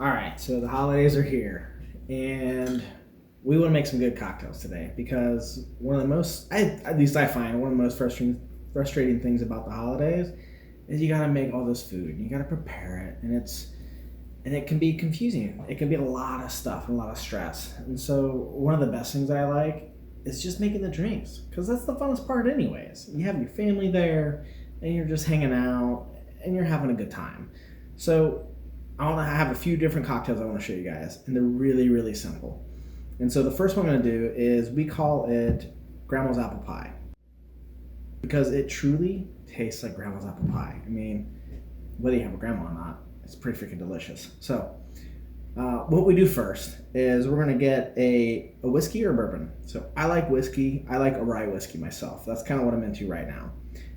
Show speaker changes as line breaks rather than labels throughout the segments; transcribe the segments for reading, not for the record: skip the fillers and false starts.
All right, so the holidays are here, and we want to make some good cocktails today because one of the most, at least I find, one of the most frustrating things about the holidays is you got to make all this food, you got to prepare it, and it can be confusing. It can be a lot of stuff and a lot of stress. And so one of the best things I like is just making the drinks because that's the funnest part, anyways. You have your family there, and you're just hanging out, and you're having a good time. So I want to have a few different cocktails I want to show you guys, and they're really, really simple. And so the first one I'm going to do is we call it Grandma's Apple Pie because it truly tastes like Grandma's apple pie. I mean, whether you have a grandma or not, it's pretty freaking delicious. So what we do first is we're going to get a whiskey or bourbon. So I like whiskey. I like a rye whiskey myself. That's kind of what I'm into right now.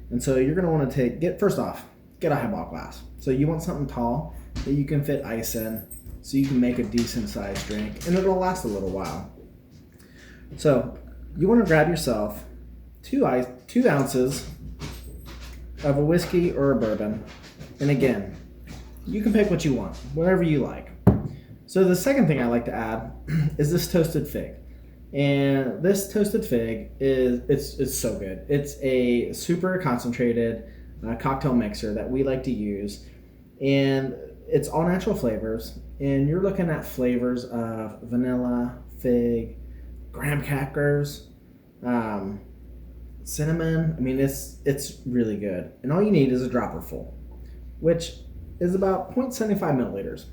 And so you're going to want to get a highball glass. So you want something tall that you can fit ice in so you can make a decent sized drink and it'll last a little while. So you want to grab yourself 2 ounces of a whiskey or a bourbon. And again, you can pick what you want, whatever you like. So the second thing I like to add is this toasted fig. And this toasted fig it's so good. It's a super concentrated cocktail mixer that we like to use. And it's all natural flavors. And you're looking at flavors of vanilla, fig, graham crackers, cinnamon. I mean, it's really good. And all you need is a dropper full, which is about 0.75 milliliters.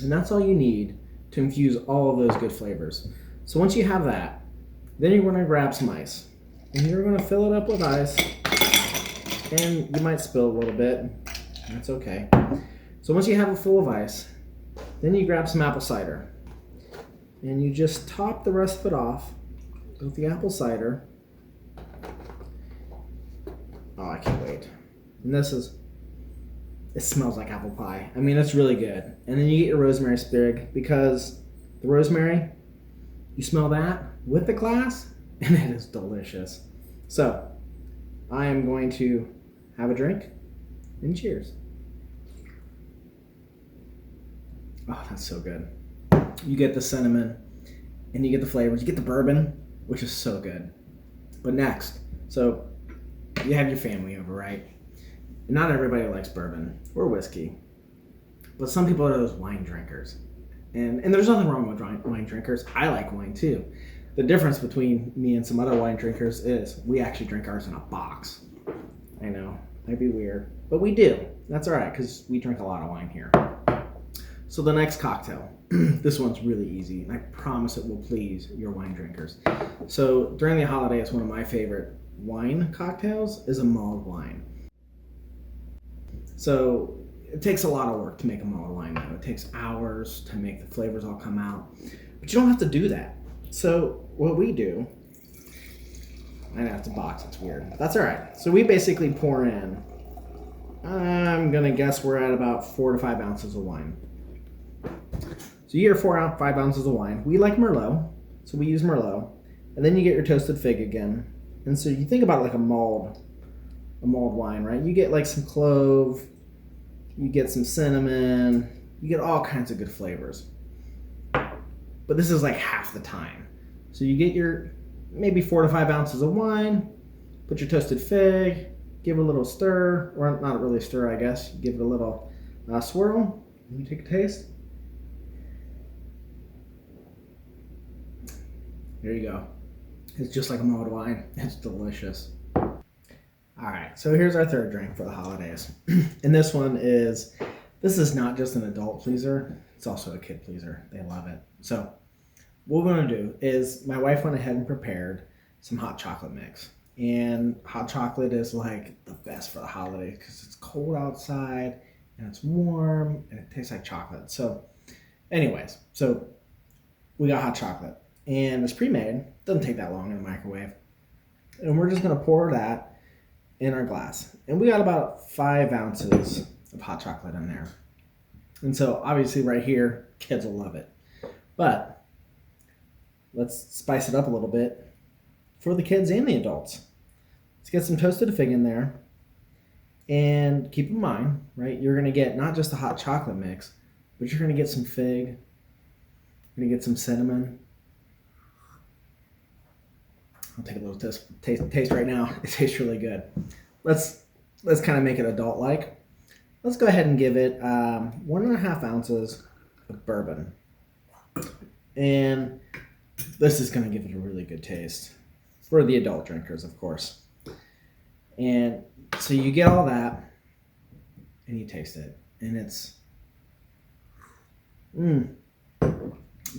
And that's all you need to infuse all of those good flavors. So once you have that, then you're going to grab some ice. And you're going to fill it up with ice. And you might spill a little bit. That's okay. So once you have it full of ice, then you grab some apple cider. And you just top the rest of it off with the apple cider. Oh, I can't wait. And it smells like apple pie. I mean, it's really good. And then you get your rosemary sprig because the rosemary, you smell that with the glass, and it is delicious. So, I am going to have a drink, and cheers. Oh, that's so good. You get the cinnamon, and you get the flavors. You get the bourbon, which is so good. But next, so you have your family over, right? Not everybody likes bourbon or whiskey, but some people are those wine drinkers. And there's nothing wrong with wine drinkers. I like wine too. The difference between me and some other wine drinkers is we actually drink ours in a box. I know, might be weird, but we do. That's all right because we drink a lot of wine here. So the next cocktail, this one's really easy, and I promise it will please your wine drinkers. So during the holidays, one of my favorite wine cocktails is a mulled wine. So it takes a lot of work to make a mulled wine though. It takes hours to make the flavors all come out. But you don't have to do that. So what we do, I have to box, it's weird. That's all right. So we basically pour in, I'm going to guess we're at about 4 to 5 ounces of wine. So you get your 5 ounces of wine. We like Merlot, so we use Merlot. And then you get your toasted fig again. And so you think about it like a mulled wine, right? You get like some clove, you get some cinnamon, you get all kinds of good flavors. But this is like half the time. So you get your maybe 4 to 5 ounces of wine, put your toasted fig, give it a little stir, or not really a stir, I guess. You give it a little swirl, and you take a taste. There you go. It's just like a mulled wine. It's delicious. All right, so here's our third drink for the holidays. And this is not just an adult pleaser, it's also a kid pleaser. They love it. So what we're gonna do is my wife went ahead and prepared some hot chocolate mix. And hot chocolate is like the best for the holidays because it's cold outside and it's warm and it tastes like chocolate. So anyways, so we got hot chocolate and it's pre-made. Doesn't take that long in the microwave. And we're just gonna pour that in our glass. And we got about 5 ounces of hot chocolate in there. And so obviously right here, kids will love it. But let's spice it up a little bit for the kids and the adults. Let's get some toasted fig in there. And keep in mind, right, you're gonna get not just the hot chocolate mix, but you're going to get some fig. You're going to get some cinnamon. I'll take a little taste right now. It tastes really good. Let's kind of make it adult-like. Let's go ahead and give it 1.5 ounces of bourbon. And this is going to give it a really good taste for the adult drinkers, of course. And so you get all that and you taste it. And it's, you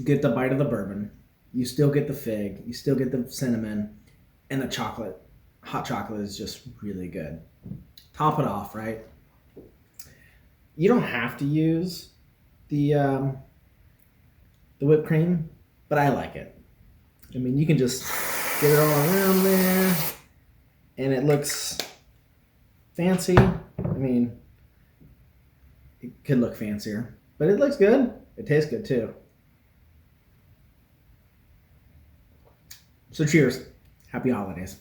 get the bite of the bourbon. You still get the fig. You still get the cinnamon. And the chocolate, hot chocolate is just really good. Top it off, right? You don't have to use the whipped cream, but I like it. I mean, you can just get it all around there, and it looks fancy. I mean, it could look fancier, but it looks good. It tastes good too. So cheers. Happy holidays.